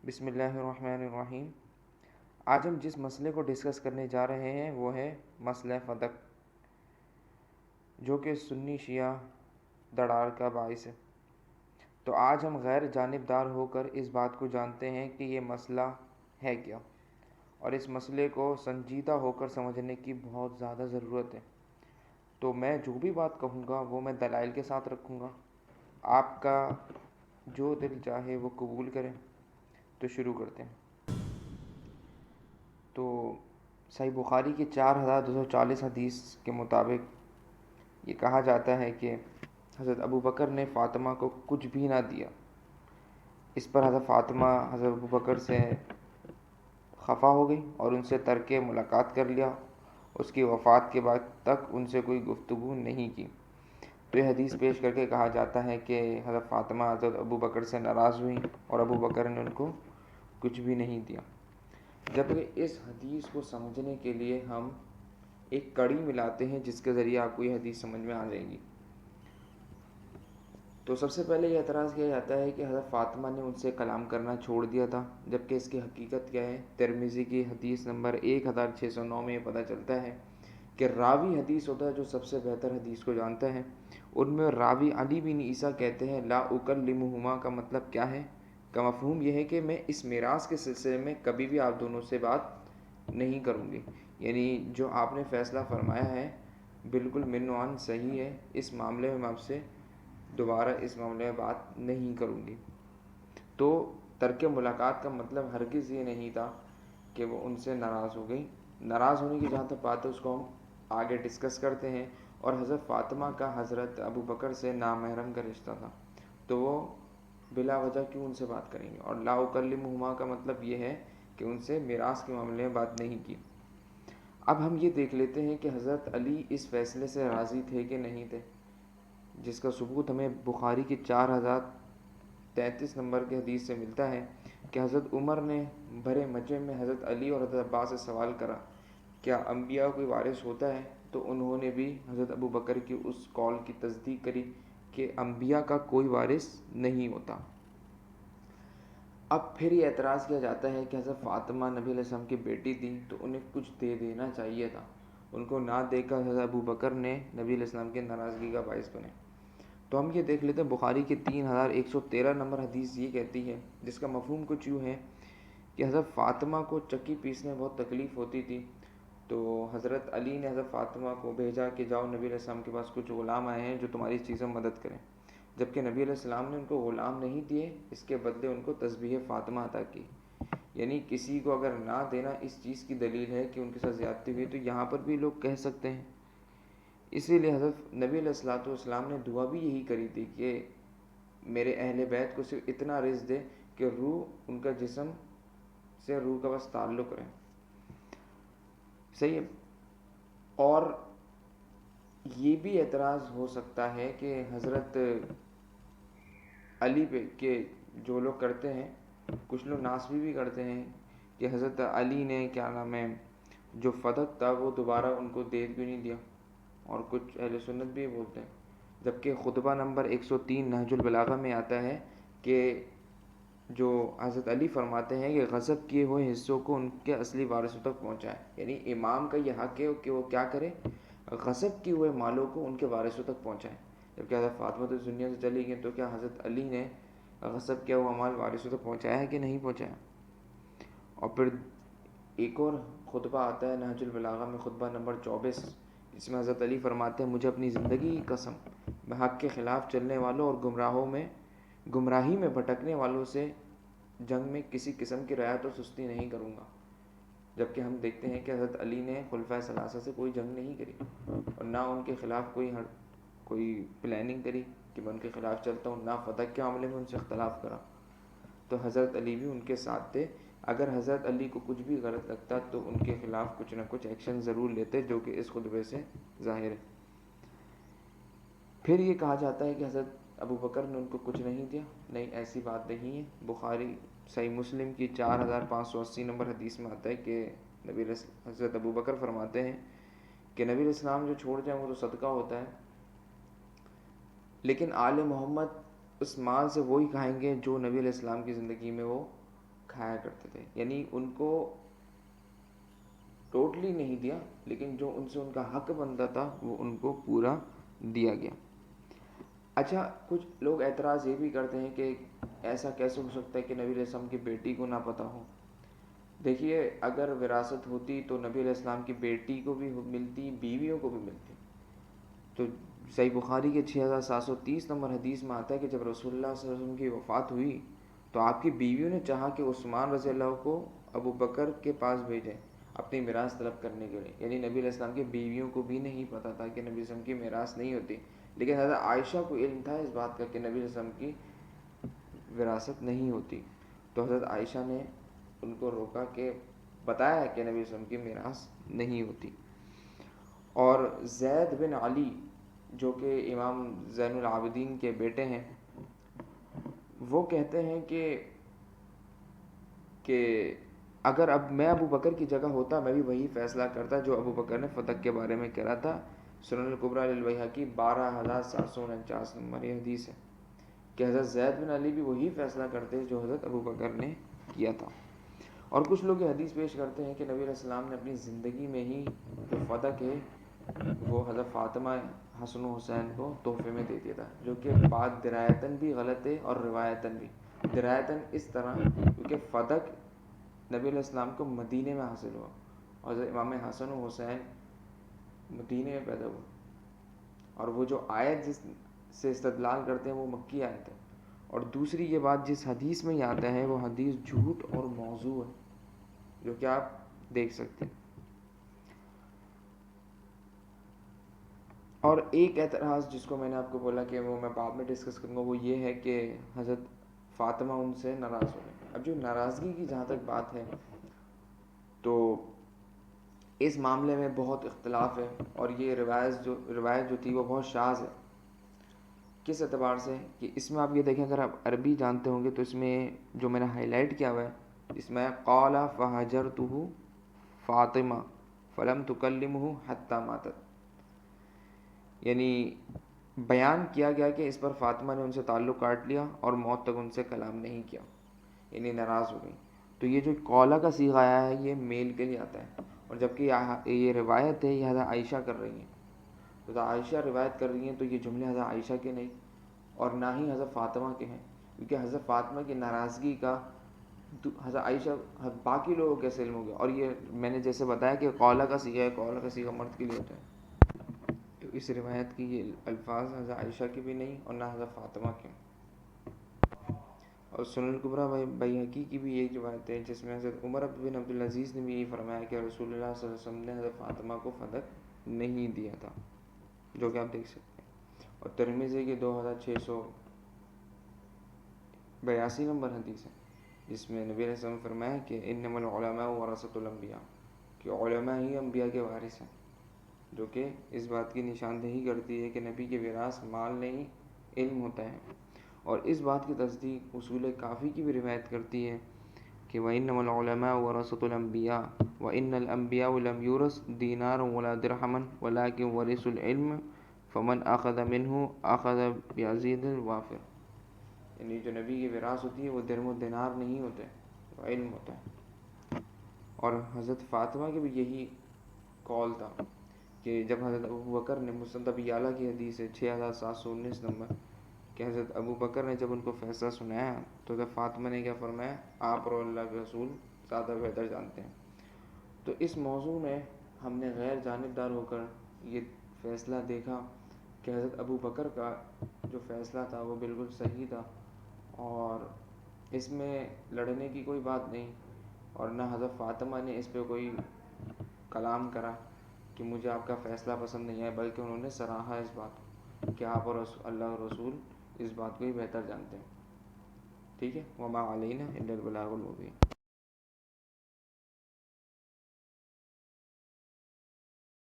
بسم اللہ الرحمن الرحیم۔ آج ہم جس مسئلے کو ڈسکس کرنے جا رہے ہیں وہ ہے مسئلہ فدق، جو کہ سنی شیعہ دڑار کا باعث ہے۔ تو آج ہم غیر جانبدار ہو کر اس بات کو جانتے ہیں کہ یہ مسئلہ ہے کیا، اور اس مسئلے کو سنجیدہ ہو کر سمجھنے کی بہت زیادہ ضرورت ہے۔ تو میں جو بھی بات کہوں گا وہ میں دلائل کے ساتھ رکھوں گا، آپ کا جو دل چاہے وہ قبول کریں۔ تو شروع کرتے ہیں۔ تو صحیح بخاری کی 4240 حدیث کے مطابق یہ کہا جاتا ہے کہ حضرت ابو بکر نے فاطمہ کو کچھ بھی نہ دیا۔ اس پر حضرت فاطمہ حضرت ابو بکر سے خفا ہو گئی اور ان سے ترک ملاقات کر لیا۔ اس کی وفات کے بعد تک ان سے کوئی گفتگو نہیں کی۔ تو یہ حدیث پیش کر کے کہا جاتا ہے کہ حضرت فاطمہ حضرت ابو بکر سے ناراض ہوئیں اور ابو بکر نے ان کو کچھ بھی نہیں دیا۔ جبکہ اس حدیث کو سمجھنے کے لیے ہم ایک کڑی ملاتے ہیں جس کے ذریعے آپ کو یہ حدیث سمجھ میں آ جائے گی۔ تو سب سے پہلے یہ اعتراض کیا جاتا ہے کہ حضرت فاطمہ نے ان سے کلام کرنا چھوڑ دیا تھا، جبکہ اس کی حقیقت کیا ہے؟ ترمذی کی حدیث نمبر 1609 میں یہ پتہ چلتا ہے کہ راوی حدیث ہوتا ہے جو سب سے بہتر حدیث کو جانتا ہے۔ ان میں راوی علی بن عیسیٰ کہتے ہیں لا اکلمہما کا مطلب کیا ہے؟ کا مفہوم یہ ہے کہ میں اس میراث کے سلسلے میں کبھی بھی آپ دونوں سے بات نہیں کروں گی، یعنی جو آپ نے فیصلہ فرمایا ہے بالکل من و عن صحیح ہے، اس معاملے میں آپ سے دوبارہ اس معاملے میں بات نہیں کروں گی۔ تو ترک ملاقات کا مطلب ہرگز یہ نہیں تھا کہ وہ ان سے ناراض ہو گئی۔ ناراض ہونے کی جہاں تک بات ہے اس کو ہم آگے ڈسکس کرتے ہیں۔ اور حضرت فاطمہ کا حضرت ابو بکر سے نامحرم کا رشتہ تھا، تو وہ بلا وجہ کیوں ان سے بات کریں گے؟ اور لا اکلمہما کا مطلب یہ ہے کہ ان سے میراث کے معاملے میں بات نہیں کی۔ اب ہم یہ دیکھ لیتے ہیں کہ حضرت علی اس فیصلے سے راضی تھے کہ نہیں تھے، جس کا ثبوت ہمیں بخاری کی 4033 نمبر کے حدیث سے ملتا ہے کہ حضرت عمر نے بھرے مجمع میں حضرت علی اور حضرت عباس سے سوال کرا کیا انبیاء کوئی وارث ہوتا ہے؟ تو انہوں نے بھی حضرت ابو بکر کی اس قول کی تصدیق کری کہ انبیاء کا کوئی وارث نہیں ہوتا۔ اب پھر یہ اعتراض کیا جاتا ہے کہ حضرت فاطمہ نبی علیہ السلام کی بیٹی تھی تو انہیں کچھ دے دینا چاہیے تھا، ان کو نہ دے کر حضرت ابو بکر نے نبی علیہ السلام کی ناراضگی کا باعث بنے۔ تو ہم یہ دیکھ لیتے ہیں بخاری کی 3113 نمبر حدیث یہ کہتی ہے، جس کا مفہوم کچھ یوں ہے کہ حضرت فاطمہ کو چکی پیسنے میں بہت تکلیف ہوتی تھی، تو حضرت علی نے حضرت فاطمہ کو بھیجا کہ جاؤ نبی علیہ السلام کے پاس کچھ غلام آئے ہیں جو تمہاری اس چیز میں مدد کریں، جبکہ نبی علیہ السلام نے ان کو غلام نہیں دیے، اس کے بدلے ان کو تسبیح فاطمہ عطا کی۔ یعنی کسی کو اگر نہ دینا اس چیز کی دلیل ہے کہ ان کے ساتھ زیادتی ہوئی، تو یہاں پر بھی لوگ کہہ سکتے ہیں۔ اسی لیے حضرت نبی علیہ السلام نے دعا بھی یہی کری تھی کہ میرے اہل بیت کو صرف اتنا رزق دے کہ روح ان کا جسم سے روح کا بس تعلق رہے۔ صحیح ہے۔ اور یہ بھی اعتراض ہو سکتا ہے کہ حضرت علی پہ کہ جو لوگ کرتے ہیں، کچھ لوگ ناسبی بھی کرتے ہیں کہ حضرت علی نے کیا نام ہے جو فدق تھا وہ دوبارہ ان کو دے کیوں نہیں دیا، اور کچھ اہل سنت بھی بولتے ہیں۔ جبکہ خطبہ نمبر 103 نہج البلاغہ میں آتا ہے کہ جو حضرت علی فرماتے ہیں کہ غصب کیے ہوئے حصوں کو ان کے اصلی وارثوں تک پہنچائے، یعنی امام کا یہ حق ہے کہ وہ کیا کرے؟ غصب کیے ہوئے مالوں کو ان کے وارثوں تک پہنچائے۔ جبکہ حضرت فاطمہ تو دنیا سے چلی گئی، تو کیا حضرت علی نے غصب کیا ہوا مال وارثوں تک پہنچایا ہے کہ نہیں پہنچایا؟ اور پھر ایک اور خطبہ آتا ہے نہج البلاغہ میں، خطبہ نمبر 24، جس میں حضرت علی فرماتے ہیں مجھے اپنی زندگی کی قسم میں حق کے خلاف چلنے والوں اور گمراہی میں بھٹکنے والوں سے جنگ میں کسی قسم کی رعایت اور سستی نہیں کروں گا۔ جبکہ ہم دیکھتے ہیں کہ حضرت علی نے خلفائے ثلاثہ سے کوئی جنگ نہیں کری اور نہ ان کے خلاف کوئی پلاننگ کری کہ میں ان کے خلاف چلتا ہوں، نہ فتح کے معاملے میں ان سے اختلاف کرا۔ تو حضرت علی بھی ان کے ساتھ تھے۔ اگر حضرت علی کو کچھ بھی غلط لگتا تو ان کے خلاف کچھ نہ کچھ ایکشن ضرور لیتے، جو کہ اس خطبے سے ظاہر ہے۔ پھر یہ کہا جاتا ہے کہ حضرت ابو بکر نے ان کو کچھ نہیں دیا، نہیں، ایسی بات نہیں ہے۔ بخاری صحیح مسلم کی 4580 نمبر حدیث میں آتا ہے کہ حضرت ابو بکر فرماتے ہیں کہ نبی علیہ السلام جو چھوڑ جائیں وہ تو صدقہ ہوتا ہے، لیکن آل محمد اس مال سے وہی کھائیں گے جو نبی علیہ السلام کی زندگی میں وہ کھایا کرتے تھے، یعنی ان کو ٹوٹلی نہیں دیا، لیکن جو ان سے ان کا حق بنتا تھا وہ ان کو پورا دیا گیا۔ اچھا، کچھ لوگ اعتراض یہ بھی کرتے ہیں کہ ایسا کیسے ہو سکتا ہے کہ نبی علیہ السلام کی بیٹی کو نہ پتہ ہو؟ دیکھیے، اگر وراثت ہوتی تو نبی علیہ السلام کی بیٹی کو بھی ملتی، بیویوں کو بھی ملتی۔ تو صحیح بخاری کے 6730 نمبر حدیث میں آتا ہے کہ جب رسول اللہ صلی اللہ علیہ وسلم کی وفات ہوئی تو آپ کی بیویوں نے چاہا کہ عثمان رضی اللہ کو ابو بکر کے پاس بھیجیں اپنی میراث طلب کرنے کے لیے، یعنی نبی علیہ السلام کی بیویوں کو بھی نہیں پتہ تھا کہ نبی علیہ السلام کی میراث نہیں ہوتی، لیکن حضرت عائشہ کو علم تھا اس بات کا کہ نبی علیہ السلام کی وراثت نہیں ہوتی۔ تو حضرت عائشہ نے ان کو روکا کہ بتایا کہ نبی علیہ السلام کی میراث نہیں ہوتی۔ اور زید بن علی جو کہ امام زین العابدین کے بیٹے ہیں، وہ کہتے ہیں کہ اگر اب میں ابو بکر کی جگہ ہوتا میں بھی وہی فیصلہ کرتا جو ابو بکر نے فتح کے بارے میں کہا تھا۔ سنن الکبریٰ للبیہقی 12749 نمبر یہ حدیث ہے کہ حضرت زید بن علی بھی وہی فیصلہ کرتے جو حضرت ابو بکر نے کیا تھا۔ اور کچھ لوگ یہ حدیث پیش کرتے ہیں کہ نبی علیہ السلام نے اپنی زندگی میں ہی جو فتح ہے وہ حضرت فاطمہ حسن و حسین کو تحفے میں دے دیا تھا، جو کہ بات درایتاً بھی غلط ہے اور روایتاً بھی۔ درایتاً اس طرح کیونکہ فتح نبی علیہ السلام کو مدینے میں حاصل ہوا اور حضرت امام حسن و حسین مدینے میں پیدا ہوئے، اور وہ جو آیت جس سے استدلال کرتے ہیں وہ مکی آیت ہے، اور دوسری یہ بات جس حدیث میں یہ آتا ہے وہ حدیث جھوٹ اور موضوع ہے، جو کہ آپ دیکھ سکتے ہیں۔ اور ایک اعتراض جس کو میں نے آپ کو بولا کہ وہ میں بعد میں ڈسکس کروں گا، وہ یہ ہے کہ حضرت فاطمہ ان سے ناراض ہو گئی۔ اب جو ناراضگی کی جہاں تک بات ہے تو اس معاملے میں بہت اختلاف ہے، اور یہ روایت جو تھی وہ بہت شاذ ہے۔ کس اعتبار سے کہ اس میں آپ یہ دیکھیں، اگر آپ عربی جانتے ہوں گے تو اس میں جو میں نے ہائی لائٹ کیا ہوا ہے اس میں قال فہجرتہ فاطمہ فلم تکلمہ حتی ماتت، یعنی بیان کیا گیا کہ اس پر فاطمہ نے ان سے تعلق کاٹ لیا اور موت تک ان سے کلام نہیں کیا، یعنی ناراض ہو گئی۔ تو یہ جو قولا کا صیغہ آیا ہے یہ میل کے لیے آتا ہے، اور جبکہ یہ روایت ہے یہ حضرت عائشہ کر رہی ہیں، تو حضرت عائشہ روایت کر رہی ہیں تو یہ جملے حضرت عائشہ کے نہیں اور نہ ہی حضرت فاطمہ کے ہیں، کیونکہ حضرت فاطمہ کی ناراضگی کا حضرت عائشہ باقی لوگوں کے کیسے علم ہو گیا، اور یہ میں نے جیسے بتایا کہ قولا کا صیغہ ہے، قولا کا صیغہ مرد کے لیے ہوتا ہے، تو اس روایت کی یہ الفاظ حضرت عائشہ کے بھی نہیں اور نہ حضرت فاطمہ کے۔ اور سنن الکبریٰ بیہقی کی بھی ایک روایت ہے جس میں حضرت عمر بن عبدالعزیز نے بھی یہی فرمایا کہ رسول اللہ صلی اللہ علیہ وسلم نے حضرت فاطمہ کو فتح نہیں دیا تھا، جو کہ آپ دیکھ سکتے ہیں۔ اور ترمذی کی 2682 نمبر حدیث ہے جس میں نبی علیہ السلام نے فرمایا کہ انما العلماء ورثۃ الانبیاء، کہ علماء ہی انبیاء کے وارث ہیں، جو کہ اس بات کی نشاندہی کرتی ہے کہ نبی کے وراث مال نہیں علم ہوتا ہے۔ اور اس بات کی تصدیق اصول کافی کی بھی روایت کرتی ہے کہ وَإِنَّمَا الْعُلَمَاءُ وَرَثَةُ الْأَنْبِيَاءِ وَإِنَّ الْأَنْبِيَاءَ لَمْ يُورَثْ دِينَارًا وَلَا دِرْهَمًا وَلَكِنْ وَرِثُوا الْعِلْمَ فَمَنْ أَخَذَ مِنْهُ أَخَذَ بِيَزِيدٍ الْوَافِرِ، یعنی جو نبی کی وراثت ہوتی ہے وہ درہم و دینار نہیں ہوتے، وہ علم ہوتا ہے۔ اور حضرت فاطمہ کے بھی یہی قول تھا کہ جب حضرت ابو بکر نے مسند ابی اعلیٰ کی حدیث ہے 6719 نمبر کہ حضرت ابو بکر نے جب ان کو فیصلہ سنایا تو حضرت فاطمہ نے کیا فرمایا، آپ اور اللہ کے رسول زیادہ بہتر جانتے ہیں۔ تو اس موضوع میں ہم نے غیر جانبدار ہو کر یہ فیصلہ دیکھا کہ حضرت ابو بکر کا جو فیصلہ تھا وہ بالکل صحیح تھا، اور اس میں لڑنے کی کوئی بات نہیں، اور نہ حضرت فاطمہ نے اس پہ کوئی کلام کرا کہ مجھے آپ کا فیصلہ پسند نہیں ہے، بلکہ انہوں نے سراہا اس بات کو کہ آپ اور اللہ اور رسول اس بات کو ہی بہتر جانتے ہیں۔ ٹھیک ہے، وما علینا الا البلاغ المبین۔